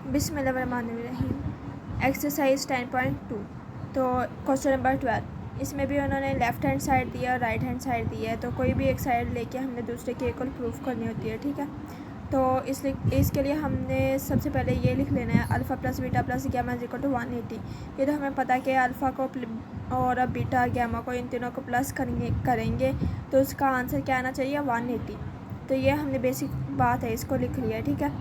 बिस्मिल्लाहिर्रहमानिर्रहीम। एक्सरसाइज 10.2। तो question number 12, इसमें भी उन्होंने लेफ़्ट हैंड साइड दिया और राइट हैंड साइड दिया है। तो कोई भी एक साइड लेके हमने दूसरे के इक्वल प्रूफ करनी होती है, ठीक है। तो इसके लिए हमने सबसे पहले ये लिख लेना है, alpha plus beta plus gamma is equal to 180। ये तो हमें पता है कि अल्फ़ा को और बीटा गैमा को, इन तीनों को प्लस करेंगे तो उसका आंसर क्या आना चाहिए, 180। तो ये हमने बेसिक बात है, इसको लिख लिया है, ठीक है।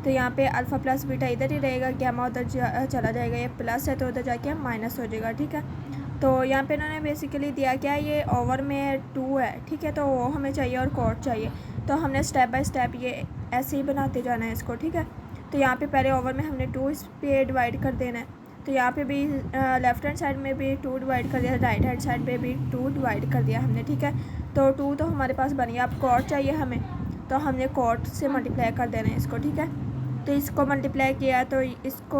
तो यहाँ पे अल्फ़ा प्लस बीटा इधर ही रहेगा, गैमा उधर चला जाएगा, ये प्लस है तो उधर जाके माइनस हो जाएगा, ठीक है। तो यहाँ पे इन्होंने बेसिकली दिया क्या, ये ओवर में 2 है, ठीक है। तो वो हमें चाहिए और कॉट चाहिए, तो हमने स्टेप बाय स्टेप ये ऐसे ही बनाते जाना है इसको, ठीक है। तो यहाँ पे पहले ओवर में हमने 2 इस पे डिवाइड कर देना है। तो यहाँ पे भी लेफ़्ट हैंड साइड में भी 2 डिवाइड कर दिया, राइट हैंड साइड पे भी 2 डिवाइड कर दिया हमने, ठीक है। तो 2 तो हमारे पास बन गया। अब कॉट चाहिए हमें, तो हमने कॉट से मल्टीप्लाई कर देना है इसको, ठीक है। तो इसको मल्टीप्लाई किया तो इसको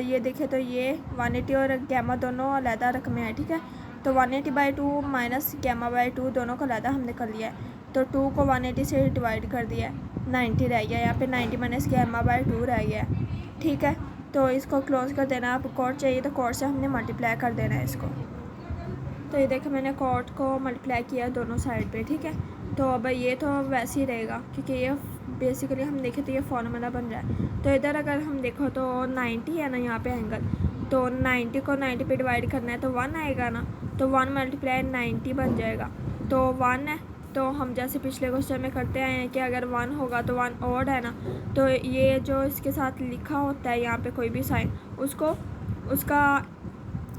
ये देखें तो ये 180 और गैमा दोनों अलहदा रकमें हैं, ठीक है। तो 180/2 माइनस गैमा बाई 2 दोनों को अलहदा हमने कर लिया है। तो 2 को 180 से डिवाइड कर दिया है, 90 रह गया। यहाँ पे 90 माइनस गैमा बाई 2 रह गया, ठीक है। तो इसको क्लोज कर देना। अब कॉट चाहिए तो कॉट से हमने मल्टीप्लाई कर देना है इसको। तो ये देखो मैंने कॉट को मल्टीप्लाई किया दोनों साइड पे, ठीक है। तो अब ये तो वैसे ही रहेगा क्योंकि ये बेसिकली हम देखें तो ये फॉर्मूला बन रहा है। तो इधर अगर हम देखो तो 90 है ना यहाँ पे एंगल, तो 90 को 90 पे डिवाइड करना है तो 1 आएगा ना। तो 1 मल्टीप्लाई 90 बन जाएगा। तो 1 है, तो हम जैसे पिछले क्वेश्चन में करते आए हैं कि अगर 1 होगा तो 1 ऑड है ना, तो ये जो इसके साथ लिखा होता है यहाँ पे कोई भी साइन, उसका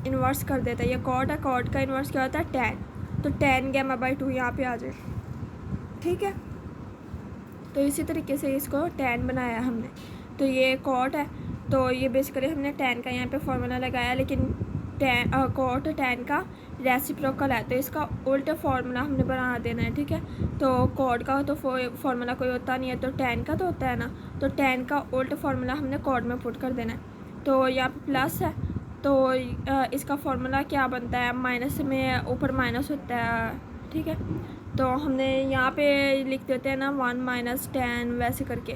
इन्वर्स कर देता है। ये कॉट है, कॉट का इन्वर्स क्या होता है, tan। तो tan गैमा बाई 2 यहाँ पे आ जाए, ठीक है। तो इसी तरीके से इसको tan बनाया हमने। तो ये कॉट है, तो ये बेसिकली हमने tan का यहाँ पे फॉर्मूला लगाया, लेकिन कॉट tan का रेसिप्रोकल है, तो इसका उल्टा फार्मूला हमने बना देना है, ठीक है। तो कॉट का तो फार्मूला कोई होता नहीं है, तो tan का तो होता है ना। तो tan का उल्टा फार्मूला हमने कॉट में पुट कर देना है। तो यहाँ पे प्लस है, तो इसका फार्मूला क्या बनता है, माइनस में ऊपर माइनस होता है, ठीक है। तो हमने यहाँ पे लिख देते हैं ना 1 माइनस tan वैसे करके।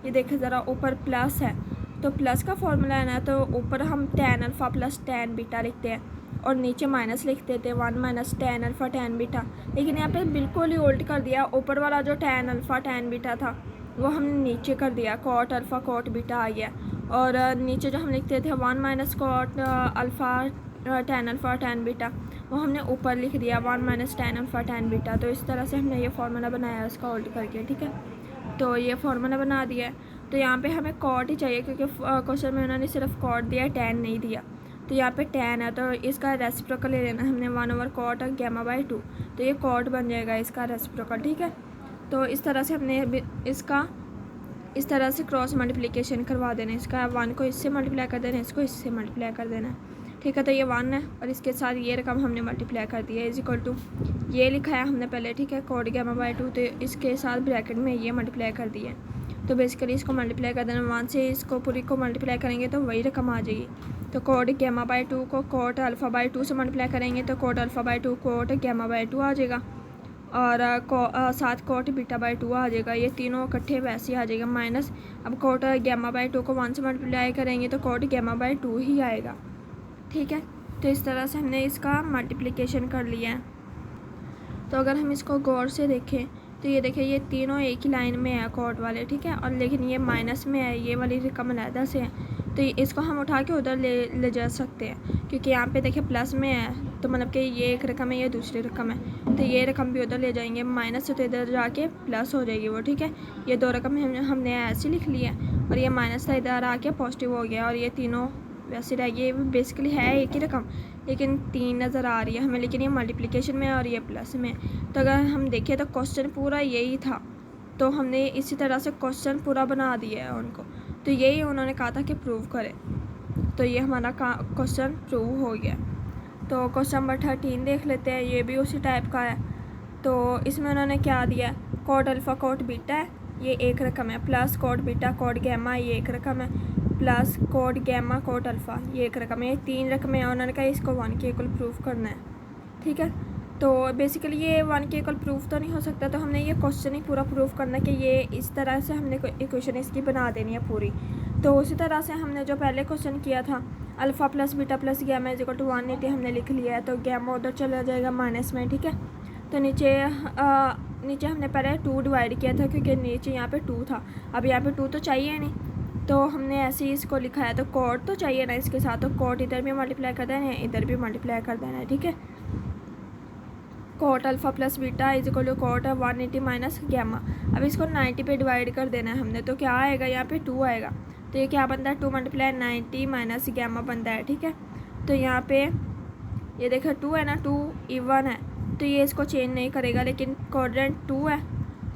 ये देखें ज़रा, ऊपर प्लस है तो प्लस का फार्मूला है ना, तो ऊपर हम tan alpha plus tan beta लिखते हैं और नीचे माइनस लिख देते हैं 1 minus tan alpha tan beta. लेकिन यहाँ पे बिल्कुल ही उल्ट कर दिया, ऊपर वाला जो tan अल्फ़ा tan बीटा था वो हमने नीचे कर दिया, कॉट अल्फ़ा कॉट बीटा आ गया। और नीचे जो हम लिखते थे 1 minus cot alpha tan alpha tan beta, वो हमने ऊपर लिख दिया 1 minus tan alpha tan beta. तो इस तरह से हमने ये फार्मूला बनाया उसका उल्ट करके, ठीक है। तो ये फार्मूला बना दिया है। तो यहाँ पे हमें कॉट ही चाहिए क्योंकि क्वेश्चन में उन्होंने सिर्फ कॉट दिया, tan नहीं दिया। तो यहाँ पे tan है तो इसका रेसिप्रोकल ले लेना हमने 1/cot गैमा बाई 2। तो ये कॉट बन जाएगा इसका रेसिप्रोकल, ठीक है। तो इस तरह से हमने इसका इस तरह से क्रॉस मल्टीप्लिकेशन करवा देना है। इसका 1 को इससे मल्टीप्लाई कर देना है, इसको इससे मल्टीप्लाई कर देना है, ठीक है। तो ये 1 है और इसके साथ ये रकम हमने मल्टीप्लाई कर दी है, इज इक्वल टू ये लिखा है हमने पहले, ठीक है, कॉट गैमा बाई 2। तो इसके साथ ब्रैकेट में ये मल्टीप्लाई कर दिया है। तो बेसिकली इसको मल्टीप्लाई कर देना, 1 से इसको पूरी को मल्टीप्लाई करेंगे तो वही रकम आ जाएगी। तो कॉट गैमा बाई 2 को कॉट अल्फ़ा बाई 2 से मल्टीप्लाई करेंगे तो cot alpha by 2 cot gamma by 2 आ जाएगा और साथ कॉट बीटा बाई 2 आ जाएगा। ये तीनों इकट्ठे वैसे ही आ जाएगा माइनस। अब कॉट गैमा बाई 2 को 1 से मल्टीप्लाई करेंगे तो कॉट गैमा बाई 2 ही आएगा, ठीक है। तो इस तरह से हमने इसका मल्टीप्लिकेशन कर लिया है। तो अगर हम इसको गौर से देखें तो ये देखें, ये तीनों एक ही लाइन में है कॉट वाले, ठीक है। और लेकिन ये माइनस में है, ये वाली रकम अलहदा से है। तो इसको हम उठा के उधर ले जा सकते हैं क्योंकि यहाँ पे देखिए प्लस में है, तो मतलब कि ये एक रकम है, ये दूसरी रकम है। तो ये रकम भी उधर ले जाएंगे, माइनस से तो इधर जाके प्लस हो जाएगी वो, ठीक है। ये 2 रकम हमने ऐसे लिख ली है और ये माइनस था इधर आके पॉजिटिव हो गया और ये तीनों वैसे रह गए। बेसिकली है एक ही रकम लेकिन 3 नज़र आ रही है हमें, लेकिन ये मल्टीप्लिकेशन में और ये प्लस में। तो अगर हम देखें तो क्वेश्चन पूरा यही था, तो हमने इसी तरह से क्वेश्चन पूरा बना दिया है उनको। तो यही उन्होंने कहा था कि प्रूव करें, तो ये हमारा क्वेश्चन प्रूव हो गया। तो क्वेश्चन नंबर 13 देख लेते हैं, ये भी उसी टाइप का है। तो इसमें उन्होंने क्या दिया है, कॉट अल्फ़ा कॉट बीटा है, ये एक रकम है, plus cot beta cot gamma ये एक रकम है, plus cot gamma cot alpha ये एक रकम है। ये 3 रकमें हैं, उन्होंने कहा इसको 1 के इक्वल प्रूफ करना है, ठीक है। तो बेसिकली ये 1 के इक्वल प्रूफ तो नहीं हो सकता, तो हमने ये क्वेश्चन ही पूरा प्रूफ करना कि ये इस तरह से हमने इक्वेशन इसकी बना देनी है पूरी। तो उसी तरह से हमने जो पहले क्वेश्चन किया था alpha plus beta plus gamma is equal to 180 हमने लिख लिया है, तो गैमा उधर चला जाएगा माइनस में, ठीक है। तो नीचे हमने पहले 2 डिवाइड किया था क्योंकि नीचे यहाँ पे 2 था, अब यहाँ पे 2 तो चाहिए नहीं, तो हमने ऐसे ही इसको लिखा है। तो कोट तो चाहिए ना इसके साथ, तो कोट इधर भी मल्टीप्लाई कर देना है, इधर भी मल्टीप्लाई कर देना है, ठीक है। Cot alpha plus beta is equal to cot 180 minus gamma. अब इसको 90 पे डिवाइड कर देना है हमने, तो क्या आएगा यहाँ पे 2 आएगा। तो ये क्या बनता है 2 मल्टीप्लाई 90 माइनस गैमा बनता है, ठीक है। तो यहाँ पे ये देखो 2 है ना, 2 इवन है, तो ये इसको चेंज नहीं करेगा, लेकिन क्वाड्रेंट 2 है,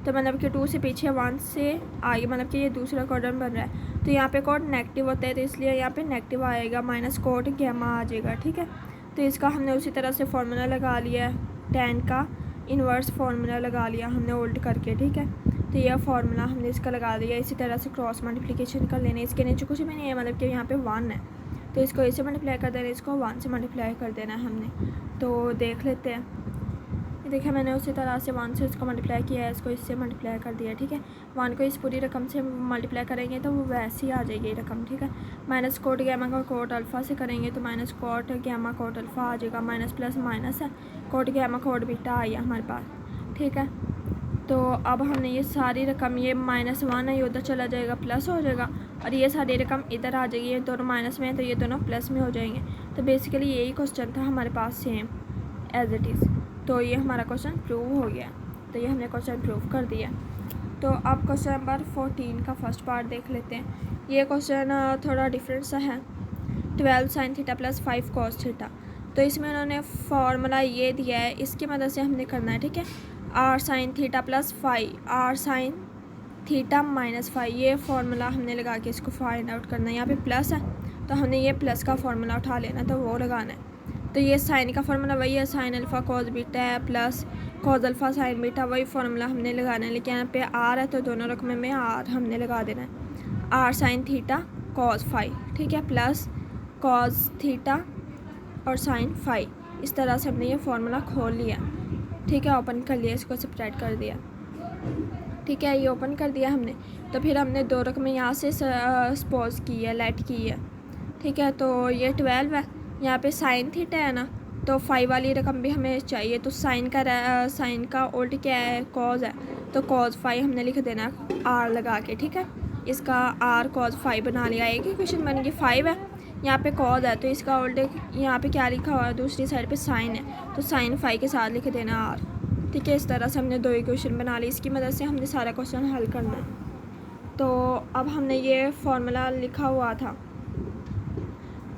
तो मतलब कि 2 से पीछे 1 से आगे, मतलब कि ये दूसरा क्वाड्रेंट बन रहा है। तो यहाँ पे कोड नेगेटिव होता है, तो इसलिए यहाँ पे नेगेटिव आएगा, माइनस कोड गैमा आ जाएगा, ठीक है। तो इसका हमने उसी तरह से फार्मूला लगा लिया है, tan का इन्वर्स फार्मूला लगा लिया हमने उल्ट करके, ठीक है। तो यह फार्मूला हमने इसका लगा दिया। इसी तरह से क्रॉस मल्टीप्लिकेशन कर लेने, इसके नीचे कुछ भी नहीं है, मतलब कि यहाँ पे 1 है, तो इसको इसे मल्टीप्लाई कर देना, इसको 1 से मल्टीप्लाई कर देना है हमने। तो देख लेते हैं, देखिए मैंने उसी तरह से 1 से इसको मल्टीप्लाई किया है, इसको इससे मल्टीप्लाई कर दिया, ठीक है। 1 को इस पूरी रकम से मल्टीप्लाई करेंगे तो वो वैसे ही आ जाएगी रकम, ठीक है। माइनस कोट गैमा का कोट अल्फ़ा से करेंगे तो minus cot gamma cot alpha आ जाएगा, माइनस प्लस माइनस है, कोट गैमा कोट बीटा आई है हमारे पास, ठीक है। तो अब हमने ये सारी रकम, ये -1 है, ये उधर चला जाएगा प्लस हो जाएगा, और ये सारी रकम इधर आ जाएगी, ये दोनों माइनस में है तो ये दोनों प्लस में हो जाएंगे। तो बेसिकली यही क्वेश्चन था हमारे पास सेम एज इट इज़। तो ये हमारा क्वेश्चन प्रूव हो गया, तो ये हमने क्वेश्चन प्रूव कर दिया। तो अब क्वेश्चन नंबर 14 का फर्स्ट पार्ट देख लेते हैं। ये क्वेश्चन थोड़ा डिफरेंट सा है, 12 sin theta plus 5 cos theta. तो इसमें उन्होंने फार्मूला ये दिया है, इसकी मदद से हमने करना है, ठीक है। r sin theta plus 5, r sin theta minus 5, ये फार्मूला हमने लगा के इसको फाइंड आउट करना है। यहाँ पे प्लस है तो हमने ये प्लस का फार्मूला उठा लेना, तो वो लगाना है। तो ये साइन का फार्मूला वही है, साइन अल्फ़ा कॉस बीटा है plus cos alpha sine beta, वही फार्मूला हमने लगाना है। लेकिन यहाँ पे आर है तो दोनों रकम में आर हमने लगा देना है, आर साइन थीटा कॉस 5, ठीक है, प्लस कॉस थीटा और साइन 5। इस तरह से हमने ये फार्मूला खोल लिया, ठीक है, ओपन कर लिया, इसको सेपरेट कर दिया, ठीक है, ये ओपन कर दिया हमने। तो फिर हमने दो रकमें यहाँ से सपोज की है, लेट की है, ठीक है। तो ये 12 है, यहाँ पे साइन थीटा है ना, तो 5 वाली रकम भी हमें चाहिए, तो साइन का उल्ट क्या है, कॉज है, तो कॉज 5 हमने लिख देना आर लगा के, ठीक है। इसका आर कॉज 5 बना लिया, एक इक्वेशन बन गई। 5 है, यहाँ पे कॉज है, तो इसका उल्ट यहाँ पे क्या लिखा हुआ है, दूसरी साइड पे साइन है, तो साइन 5 के साथ लिख देना आर, ठीक है। इस तरह से हमने 2 इक्वेशन बना ली, इसकी मदद से हमने सारा क्वेश्चन हल करना है। तो अब हमने ये फार्मूला लिखा हुआ था,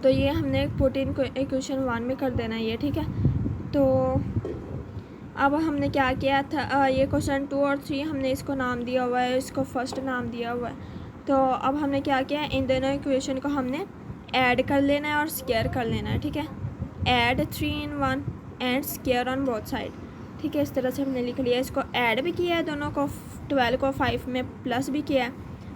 तो ये हमने पुट इन इक्वेशन 1 में कर देना ये, ठीक है। तो अब हमने क्या किया था, ये क्वेश्चन 2 और 3 हमने इसको नाम दिया हुआ है, इसको फर्स्ट नाम दिया हुआ है। तो अब हमने क्या किया, इन दोनों इक्वेशन को हमने ऐड कर लेना है और स्क्वायर कर लेना है, ठीक है। Add 3 in 1 and square on both side, ठीक है। इस तरह से हमने लिख लिया, इसको ऐड भी किया है दोनों को, 12 को 5 में प्लस भी किया है,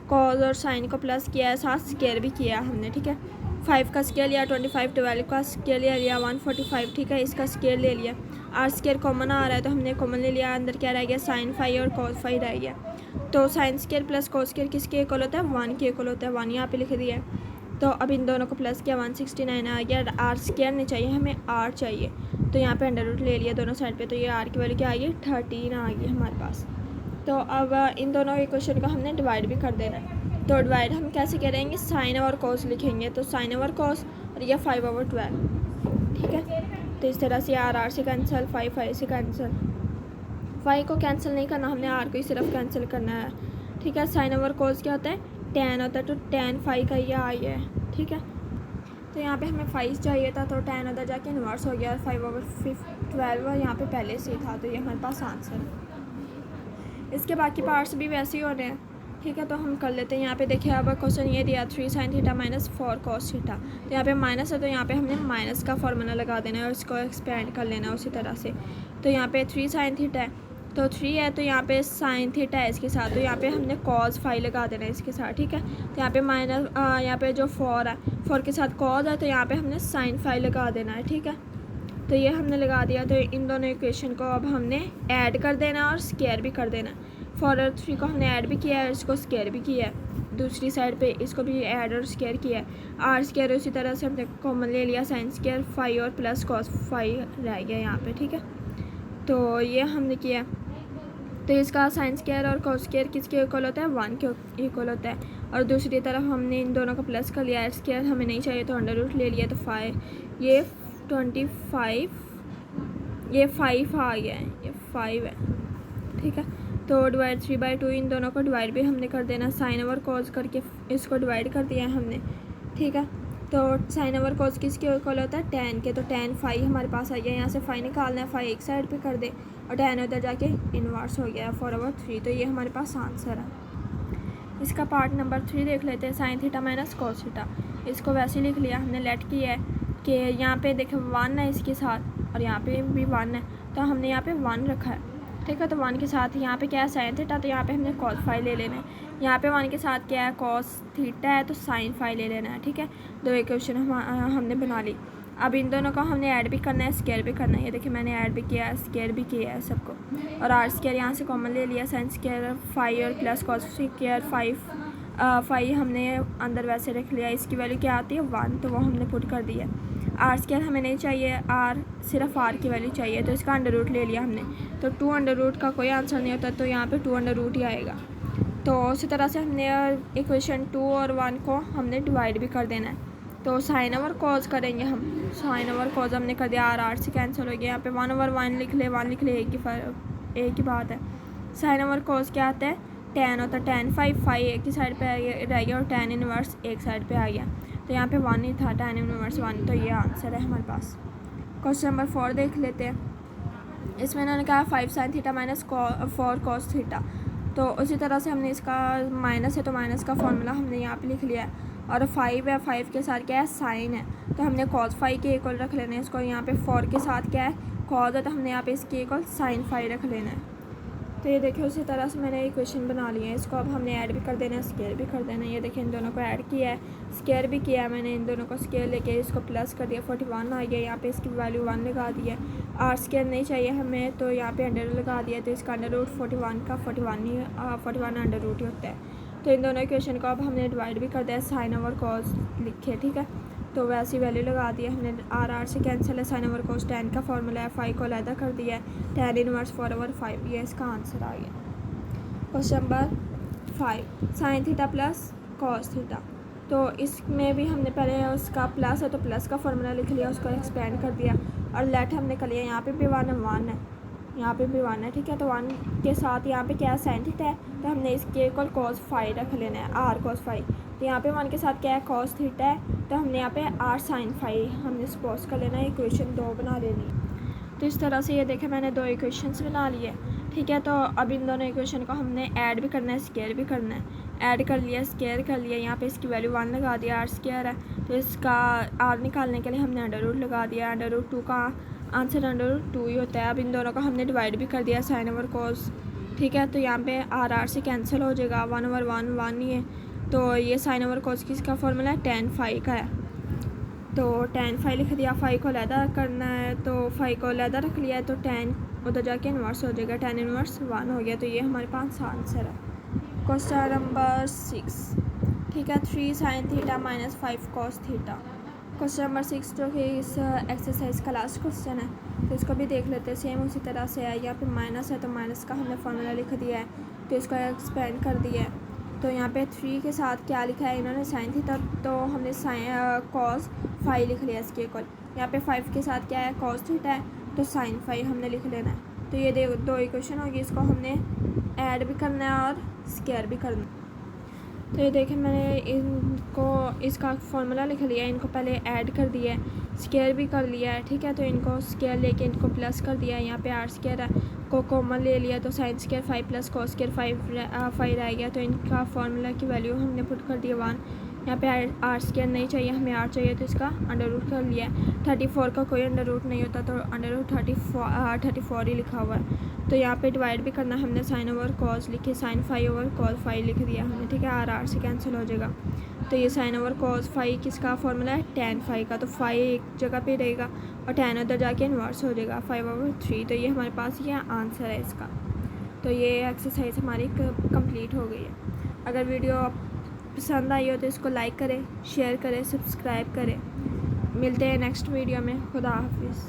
कॉज और साइन को प्लस किया है, साथ स्क्वायर भी किया है हमने, ठीक है। 5 का स्क्वायर लिया 25, 12 का स्क्वायर लिया 145, ठीक है, इसका स्क्वायर ले लिया। आर स्क्वायर कॉमन आ रहा है तो हमने कॉमन ले लिया, अंदर क्या रह गया, साइन 5 और कॉस 5 रह गया। तो sine square plus cos square किसके इक्वल होता है, 1 के इक्वल होता है, 1 यहाँ पे लिख दिया है। तो अब इन दोनों को प्लस किया, 169 आ गया। आर स्क्वायर नहीं चाहिए हमें, आर चाहिए, तो यहाँ पे अंडर रूट ले लिया दोनों साइड पे, तो ये आर की वैल्यू क्या आ गई, 13 आ गई हमारे पास। तो अब इन दोनों इक्वेशन को हमने डिवाइड भी कर देना है। तो डिवाइड हम कैसे करेंगे, साइन ओवर कॉस लिखेंगे, तो साइन ओवर कॉस और ये 5/12, ठीक है। तो इस तरह से आर से कैंसिल, 5 से कैंसिल, 5 को कैंसिल नहीं करना हमने, आर को ही सिर्फ कैंसिल करना है, ठीक है। साइन ओवर कॉस क्या होता है, tan होता है, तो tan 5 का ये आई है, ठीक है। तो यहाँ पे हमें 5 चाहिए था, तो tan उधर जाके इन्वर्स हो गया, 5/12 यहाँ पे पहले से ही था, तो ये हमारे पास आंसर है। इसके बाकी पार्ट्स भी वैसे ही हो रहे हैं, ठीक है। तो हम कर लेते हैं। यहाँ पे देखिए अब क्वेश्चन ये दिया 3 sin theta minus 4 cos theta, तो यहाँ पे माइनस है तो यहाँ पे हमने माइनस का फार्मूला लगा देना है और इसको एक्सपेंड कर लेना है उसी तरह से। तो यहाँ पे 3 sin थीटा है, तो 3 है, तो यहाँ पे sin थीटा है इसके साथ, तो यहाँ पे हमने cos 5 लगा देना है इसके साथ, ठीक है। तो यहाँ पे माइनस, यहाँ पे जो 4 है, 4 के साथ cos है, तो यहाँ पे हमने sin 5 लगा देना है, ठीक है। तो तो ये हमने लगा दिया। तो इन दोनों इक्वेशन को अब हमने ऐड कर देना और स्क्वायर भी कर देना। 4r3 को हमने ऐड भी किया है, इसको स्क्वायर भी किया है, दूसरी साइड पे इसको भी ऐड और स्क्वायर किया है। आर स्क्वायर उसी तरह से हमने कॉमन ले लिया, साइन स्क्वायर फाई और प्लस कॉस फाई रह गया यहाँ पे, ठीक है। तो ये हमने किया। तो इसका साइन स्क्वायर और कॉस स्क्वायर किसके इक्वल होता है, 1 के इक्वल होता है। और दूसरी तरफ हमने इन दोनों को प्लस कर लिया, एट स्क्वायर हमें नहीं चाहिए तो अंडर रूट ले लिया। तो 5 ये 25 ये 5 आ गया है, ये 5 है, ठीक है। तो डिवाइड 3/2 इन दोनों को डिवाइड भी हमने कर देना, साइन ओवर कॉस करके इसको डिवाइड कर दिया है हमने, ठीक है। तो साइन ओवर कॉस किसके इक्वल होता है, tan के। तो tan 5 हमारे पास आ गया, यहाँ से 5 निकालना है, 5 एक साइड पे कर दे और tan उधर जाके इन्वर्स हो गया है 4/3। तो ये हमारे पास आंसर है। इसका पार्ट नंबर 3 देख लेते हैं, sine theta minus cos theta. इसको वैसे लिख लिया हमने, लेट किया है कि यहाँ पे देखें 1 है इसके साथ और यहाँ पे भी 1 है, तो हमने यहाँ पे 1 रखा है, ठीक है। तो 1 के साथ यहाँ पे क्या है, साइन थीटा, तो यहाँ पे हमने कॉस फाई ले लेना है। यहाँ पे 1 के साथ क्या है, कॉस थीटा है, तो साइन फाई ले लेना है, ठीक है। दो इक्वेशन हमने बना ली। अब इन दोनों को हमने ऐड भी करना है, स्क्वायर भी करना है। ये देखिए मैंने ऐड भी किया है, स्क्वायर भी किया है सबको। और आर स्क्वायर यहाँ से कॉमन ले लिया, साइन स्क्वायर फाई और प्लस कॉस स्क्वायर 5 हमने अंदर वैसे रख लिया। इसकी वैल्यू क्या आती है, 1, तो वो हमने पुट कर दिया। आर स्क्वायर हमें नहीं चाहिए, आर सिर्फ आर की वैल्यू चाहिए, तो इसका अंडर रूट ले लिया हमने। तो 2 अंडर रूट का कोई आंसर नहीं होता, तो यहाँ पे 2 अंडर रूट ही आएगा। तो उसी तरह से हमने इक्वेशन 2 और 1 को हमने डिवाइड भी कर देना है। तो साइन ओवर कॉज करेंगे हम, साइन ओवर कॉज हमने कर दिया, आर से कैंसिल हो गया। यहाँ पे 1/1 लिख ले, 1 लिख ले, एक ही बात है। साइन ओवर कॉज क्या आता है, tan होता है, tan 5 एक ही साइड पे रह गया और tan इनवर्स एक साइड पे आ गया। तो यहाँ पे 1 ही था, tan इनवर्स 1, तो ये आंसर है हमारे पास। क्वेश्चन नंबर 4 देख लेते हैं। इसमें इन्होंने कहा 5 sine theta minus 4 cos theta. तो उसी तरह से हमने इसका माइनस है, तो माइनस का फॉर्मूला हमने यहाँ पे लिख लिया है। और 5 है, 5 के साथ क्या है, साइन है, तो हमने कॉस 5 के इक्वल रख लेना है इसको। यहाँ पे 4 के साथ क्या है, कॉस है, तो हमने यहाँ पे इसके इक्वल साइन 5 रख लेना है। तो ये देखिए उसी तरह से मैंने इक्वेशन बना ली है। इसको अब हमने ऐड भी कर देना है, स्क्वायर भी कर देना है। ये देखिए इन दोनों को ऐड किया है, स्क्वायर भी किया है मैंने, इन दोनों को स्क्वायर लेके इसको प्लस कर दिया, 41 आ गया। यहाँ पे इसकी वैल्यू 1 लगा दी है। आर स्क्वायर नहीं चाहिए हमें, तो यहाँ पे अंडर लगा दिया, तो इसका अंडर रूट 41 का 41 अंडर रूट ही होता है। तो इन दोनों इक्वेशन को अब हमने डिवाइड भी कर दिया, साइन ओवर कॉस लिखे, ठीक है। तो वैसी वैल्यू लगा दी है हमने, आर से कैंसिल है, साइन ओवर कॉस tan का फॉर्मूला है, 5 को अलहदा कर दिया है, tan इनवर्स 4/5, ये इसका आंसर आ गया। Question number 5, sine theta plus cos theta. तो इसमें भी हमने पहले उसका प्लस है तो प्लस का फॉर्मूला लिख लिया, उसको एक्सपेंड कर दिया और लेट हमने कर लिया। यहाँ पे भी 1 है, यहाँ पे भी 1 है, ठीक है। तो 1 के साथ यहाँ पे क्या है, साइन थीटा है, तो हमने इसके इक्वल कॉस 5 रख लेना है, आर कॉस 5। तो यहाँ पे 1 के साथ क्या है, कॉस थीटा है, तो हमने यहाँ पे आर साइन 5 हमने सपोज कर लेना है। इक्वेशन 2 बना लेनी है। तो इस तरह से ये देखें मैंने 2 इक्वेशंस बना लिए, ठीक है। तो अब इन दोनों इक्वेशन को हमने ऐड भी करना है, स्क्वायर भी करना है। ऐड कर लिया, स्क्वायर कर लिया, यहाँ पे इसकी वैल्यू 1 लगा दिया, आर स्क्वायर है, तो इसका आर निकालने के लिए हमने अंडर रूट लगा दिया। अंडर रूट 2 का आंसर अंडर रूट 2 ही होता है। अब इन दोनों को हमने डिवाइड भी कर दिया, साइन ओवर कॉस, ठीक है। तो यहाँ पे आर से कैंसिल हो जाएगा, 1/1 1 ही है। तो ये साइन ओवर कॉस किसका फॉर्मूला है, tan 5 का है, तो tan 5 लिख दिया। 5 को अलहदा करना है, तो 5 को अलहदा रख लिया है, तो tan उधर जाके इन्वर्स हो जाएगा, tan इन्वर्स 1 हो गया। तो ये हमारे पास आंसर है। क्वेश्चन नंबर 6, ठीक है, 3 sine theta minus 5 cos theta. Question number 6 जो कि इस एक्सरसाइज का लास्ट क्वेश्चन है, तो इसको भी देख लेते हैं। सेम उसी तरह से है, यहाँ पे माइनस है तो माइनस का हमने फॉर्मूला लिख दिया है, तो इसको एक्सपेंड कर दिया है। तो यहाँ पे 3 के साथ क्या लिखा है इन्होंने, साइन थीटा, तो हमने कॉस 5 लिख लिया इसके इक्वल। यहाँ पे 5 के साथ क्या है, कॉस थीटा है, तो साइन 5 हमने लिख लेना है। तो ये 2 इक्वेशन होगी, इसको हमने ऐड भी करना है और स्क्वायर भी करना है। तो ये देखें मैंने इनको इसका फॉर्मूला लिख लिया है, इनको पहले ऐड कर दिया है, स्क्वायर भी कर लिया है, ठीक है। तो इनको स्क्वायर लेके इनको प्लस कर दिया है। यहाँ पे आर स्क्वायर है को कॉमन ले लिया, तो sine square 5 plus cos square 5 रह गया। तो इनका फार्मूला की वैल्यू हमने पुट कर दिया 1। यहाँ पे आर स्क्वायर नहीं चाहिए, हमें आर चाहिए, तो इसका अंडर रूट कर लिया। 34 का कोई अंडर रूट नहीं होता, तो अंडर रूट 34 ही लिखा हुआ है। तो यहाँ पे डिवाइड भी करना, हमने साइन ओवर कॉस लिखे, साइन 5 ओवर कॉस 5 लिख दिया हमने, ठीक है। आर से कैंसिल हो जाएगा। तो ये साइन ओवर कॉस फाई किसका फॉर्मूला है, tan फाई का। तो फाई एक जगह पे रहेगा और tan उधर जाके इन्वर्स हो जाएगा 5/3। तो ये हमारे पास ये आंसर है इसका। तो ये एक्सरसाइज हमारी कंप्लीट हो गई है। अगर वीडियो पसंद आई हो तो इसको लाइक करें, शेयर करें, सब्सक्राइब करें। मिलते हैं नेक्स्ट वीडियो में। खुदा हाफिज़।